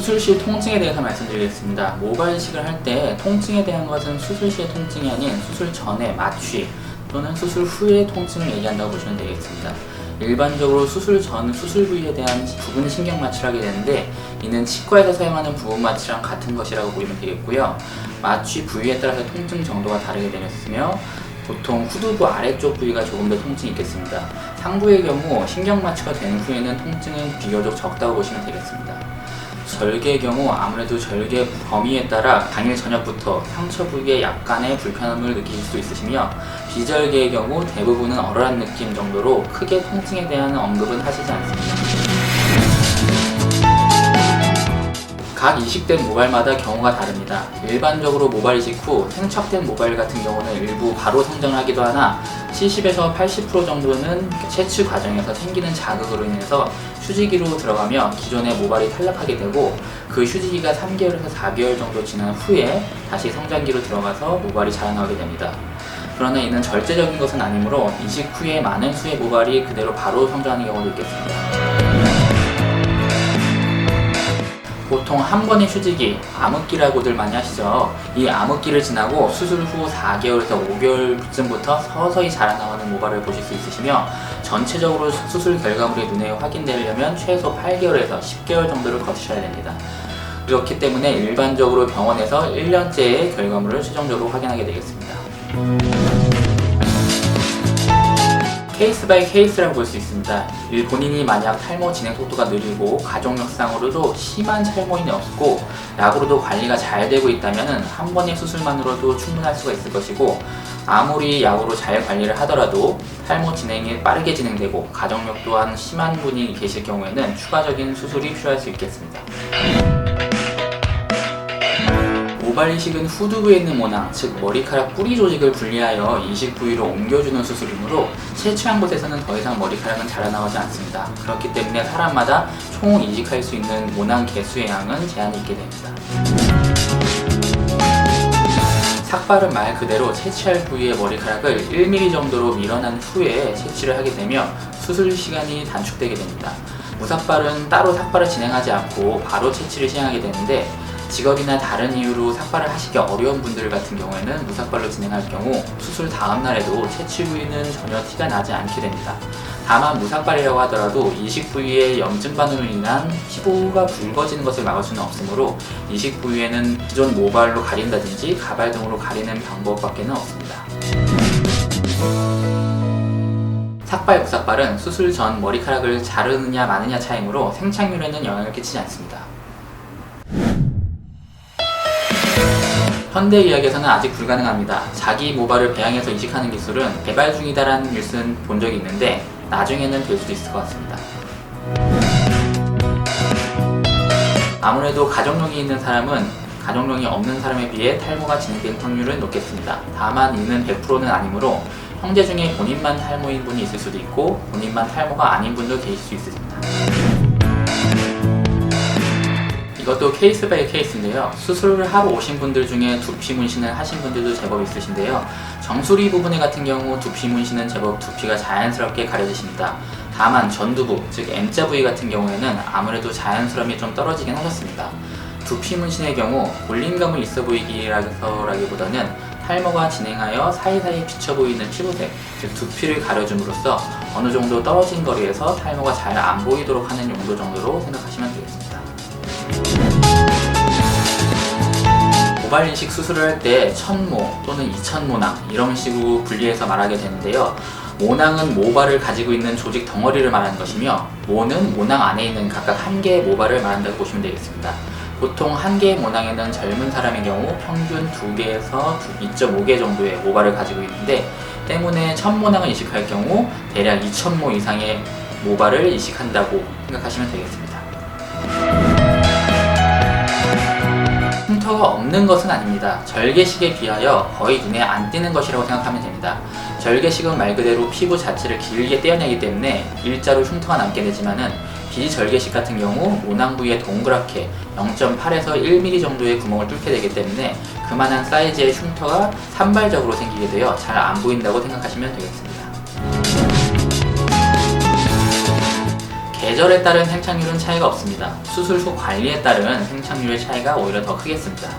수술 시 통증에 대해서 말씀드리겠습니다. 모발 이식을 할 때 통증에 대한 것은 수술 시의 통증이 아닌 수술 전에 마취 또는 수술 후의 통증을 얘기한다고 보시면 되겠습니다. 일반적으로 수술 전 수술 부위에 대한 부분 신경 마취를 하게 되는데, 이는 치과에서 사용하는 부분 마취랑 같은 것이라고 보시면 되겠고요. 마취 부위에 따라서 통증 정도가 다르게 되었으며, 보통 후두부 아래쪽 부위가 조금 더 통증이 있겠습니다. 상부의 경우 신경 마취가 된 후에는 통증은 비교적 적다고 보시면 되겠습니다. 절개의 경우 아무래도 절개 범위에 따라 당일 저녁부터 상처 부위에 약간의 불편함을 느끼실 수 있으시며, 비절개의 경우 대부분은 얼얼한 느낌 정도로 크게 통증에 대한 언급은 하시지 않습니다. 각 이식된 모발마다 경우가 다릅니다. 일반적으로 모발 이식 후 생착된 모발 같은 경우는 일부 바로 성장을 하기도 하나, 70에서 80% 정도는 채취 과정에서 생기는 자극으로 인해서 휴지기로 들어가며 기존의 모발이 탈락하게 되고, 그 휴지기가 3개월에서 4개월 정도 지난 후에 다시 성장기로 들어가서 모발이 자라나게 됩니다. 그러나 이는 절대적인 것은 아니므로 이식 후에 많은 수의 모발이 그대로 바로 성장하는 경우도 있겠습니다. 보통 한 번의 휴지기, 암흑기라고들 많이 하시죠. 이 암흑기를 지나고 수술 후 4개월에서 5개월쯤부터 서서히 자라나가는 모발을 보실 수 있으시며, 전체적으로 수술 결과물이 눈에 확인되려면 최소 8개월에서 10개월 정도를 거치셔야 됩니다. 그렇기 때문에 일반적으로 병원에서 1년째의 결과물을 최종적으로 확인하게 되겠습니다. 케이스 바이 케이스라고 볼 수 있습니다. 본인이 만약 탈모 진행 속도가 느리고 가족력상으로도 심한 탈모인이 없고 약으로도 관리가 잘 되고 있다면 한 번의 수술만으로도 충분할 수가 있을 것이고, 아무리 약으로 잘 관리를 하더라도 탈모 진행이 빠르게 진행되고 가족력 또한 심한 분이 계실 경우에는 추가적인 수술이 필요할 수 있겠습니다. 모발 이식은 후두부에 있는 모낭, 즉 머리카락 뿌리 조직을 분리하여 이식 부위로 옮겨주는 수술이므로 채취한 곳에서는 더 이상 머리카락은 자라나오지 않습니다. 그렇기 때문에 사람마다 총 이식할 수 있는 모낭 개수의 양은 제한이 있게 됩니다. 삭발은 말 그대로 채취할 부위의 머리카락을 1mm 정도로 밀어난 후에 채취를 하게 되며 수술 시간이 단축되게 됩니다. 무삭발은 따로 삭발을 진행하지 않고 바로 채취를 시행하게 되는데, 직업이나 다른 이유로 삭발을 하시기 어려운 분들 같은 경우에는 무삭발로 진행할 경우 수술 다음 날에도 채취 부위는 전혀 티가 나지 않게 됩니다. 다만 무삭발이라고 하더라도 이식 부위의 염증반응으로 인한 피부가 붉어지는 것을 막을 수는 없으므로 이식 부위에는 기존 모발로 가린다든지 가발 등으로 가리는 방법밖에는 없습니다. 삭발, 무삭발은 수술 전 머리카락을 자르느냐 마느냐 차이므로 생착률에는 영향을 끼치지 않습니다. 현대의학에서는 아직 불가능합니다. 자기 모발을 배양해서 이식하는 기술은 개발 중이다라는 뉴스는 본 적이 있는데, 나중에는 될 수도 있을 것 같습니다. 아무래도 가족력이 있는 사람은 가족력이 없는 사람에 비해 탈모가 진행될 확률은 높겠습니다. 다만 이는 100%는 아니므로 형제 중에 본인만 탈모인 분이 있을 수도 있고 본인만 탈모가 아닌 분도 계실 수 있습니다. 이것도 케이스 바이 케이스인데요. 수술을 하러 오신 분들 중에 두피 문신을 하신 분들도 제법 있으신데요. 정수리 부분에 같은 경우 두피 문신은 제법 두피가 자연스럽게 가려지십니다. 다만 전두부, 즉 M자 부위 같은 경우에는 아무래도 자연스러움이 좀 떨어지긴 하셨습니다. 두피 문신의 경우 볼륨감은 있어 보이기라기보다는 탈모가 진행하여 사이사이 비쳐 보이는 피부색, 즉 두피를 가려줌으로써 어느 정도 떨어진 거리에서 탈모가 잘 안 보이도록 하는 용도 정도로 생각하시면 되겠습니다. 모발 이식 수술을 할 때 천모 또는 이천모낭 이런 식으로 분리해서 말하게 되는데요. 모낭은 모발을 가지고 있는 조직 덩어리를 말하는 것이며, 모는 모낭 안에 있는 각각 한 개의 모발을 말한다고 보시면 되겠습니다. 보통 한 개의 모낭에는 젊은 사람의 경우 평균 2개에서 2.5개 정도의 모발을 가지고 있는데, 때문에 천모낭을 이식할 경우 대략 2천모 이상의 모발을 이식한다고 생각하시면 되겠습니다. 흉터가 없는 것은 아닙니다. 절개식에 비하여 거의 눈에 안 띄는 것이라고 생각하면 됩니다. 절개식은 말 그대로 피부 자체를 길게 떼어내기 때문에 일자로 흉터가 남게 되지만은, 비절개식 같은 경우 모낭 부위에 동그랗게 0.8에서 1mm 정도의 구멍을 뚫게 되기 때문에 그만한 사이즈의 흉터가 산발적으로 생기게 되어 잘 안 보인다고 생각하시면 되겠습니다. 계절에 따른 생착률은 차이가 없습니다. 수술 후 관리에 따른 생착률의 차이가 오히려 더 크겠습니다.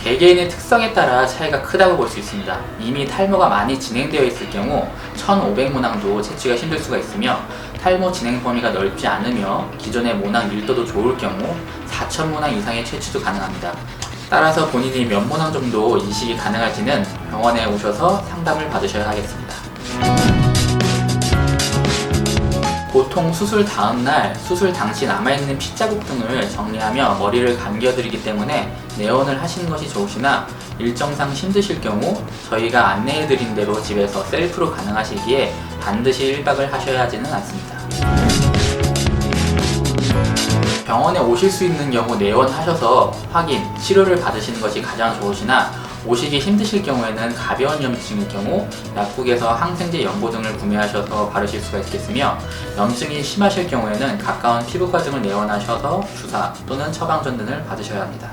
개개인의 특성에 따라 차이가 크다고 볼 수 있습니다. 이미 탈모가 많이 진행되어 있을 경우 1500모낭도 채취가 힘들 수가 있으며, 탈모 진행 범위가 넓지 않으며 기존의 모낭 밀도도 좋을 경우 4000모낭 이상의 채취도 가능합니다. 따라서 본인이 몇 모낭 정도 이식이 가능할지는 병원에 오셔서 상담을 받으셔야 하겠습니다. 보통 수술 다음날, 수술 당시 남아있는 핏자국 등을 정리하며 머리를 감겨드리기 때문에 내원을 하시는 것이 좋으시나, 일정상 힘드실 경우 저희가 안내해드린 대로 집에서 셀프로 가능하시기에 반드시 1박을 하셔야 하지는 않습니다. 병원에 오실 수 있는 경우 내원하셔서 확인, 치료를 받으시는 것이 가장 좋으시나, 오시기 힘드실 경우에는 가벼운 염증일 경우 약국에서 항생제 연고 등을 구매하셔서 바르실 수가 있겠으며, 염증이 심하실 경우에는 가까운 피부과 등을 내원하셔서 주사 또는 처방전 등을 받으셔야 합니다.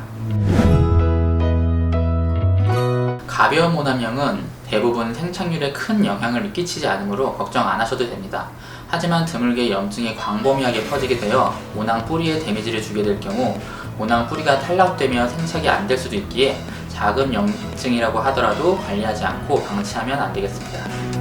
가벼운 모낭염은 대부분 생착률에 큰 영향을 끼치지 않으므로 걱정 안 하셔도 됩니다. 하지만 드물게 염증이 광범위하게 퍼지게 되어 모낭 뿌리에 데미지를 주게 될 경우 모낭 뿌리가 탈락되며 생착이 안 될 수도 있기에 작은 염증이라고 하더라도 관리하지 않고 방치하면 안 되겠습니다.